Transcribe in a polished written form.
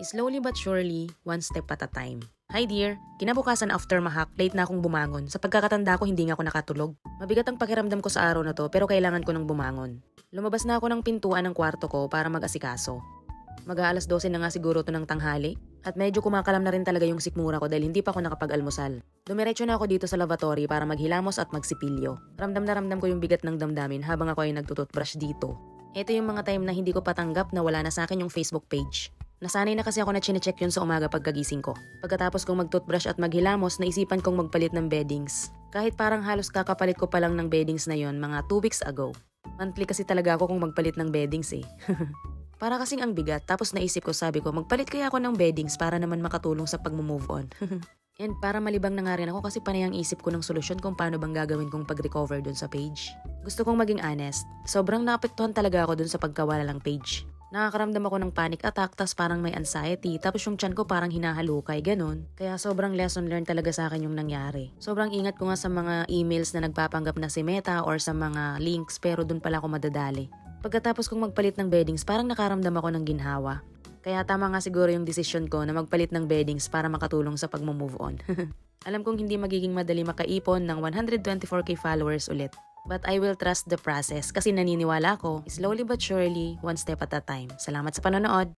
Slowly but surely, one step at a time. Hi dear, kinabukasan after mahak, late na akong bumangon. Sa pagkakatanda ko, hindi nga ako nakatulog. Mabigat ang pakiramdam ko sa araw na to pero kailangan ko nang bumangon. Lumabas na ako ng pintuan ng kwarto ko para mag-asikaso. Mag-aalas 12 na nga siguro to ng tanghali at medyo kumakalam na rin talaga yung sikmura ko dahil hindi pa ako nakapag-almusal. Dumiretso na ako dito sa lavatory para maghilamos at magsipilyo. Ramdam na ramdam ko yung bigat ng damdamin habang ako ay nagtututbrush dito. Ito yung mga time na hindi ko patanggap na wala na sa akin yung Facebook page. Nasanay na kasi ako na chinecheck yun sa umaga pagkagising ko. Pagkatapos kong mag-toothbrush at maghilamos, naisipan kong magpalit ng beddings. Kahit parang halos kakapalit ko pa lang ng beddings na yon mga 2 weeks ago. Monthly kasi talaga ako kung magpalit ng beddings eh. Para kasing ang bigat, tapos naisip ko, sabi ko, magpalit kaya ako ng beddings para naman makatulong sa pag-move on. And para malibang na nga rin ako kasi panay ang isip ko ng solusyon kung paano bang gagawin kong pag-recover dun sa page. Gusto kong maging honest, sobrang naapektuhan talaga ako dun sa pagkawala ng page. Nakakaramdam ako ng panic attack, tas parang may anxiety, tapos yung tiyan ko parang hinahalukay, ganun. Kaya sobrang lesson learned talaga sa akin yung nangyari. Sobrang ingat ko nga sa mga emails na nagpapanggap na si Meta or sa mga links pero dun pala ako madadali. Pagkatapos kong magpalit ng beddings, parang nakaramdam ako ng ginhawa. Kaya tama nga siguro yung desisyon ko na magpalit ng beddings para makatulong sa pag-move on. Alam kong hindi magiging madali makaipon ng 124k followers ulit. But I will trust the process kasi naniniwala ko, slowly but surely, one step at a time. Salamat sa panonood!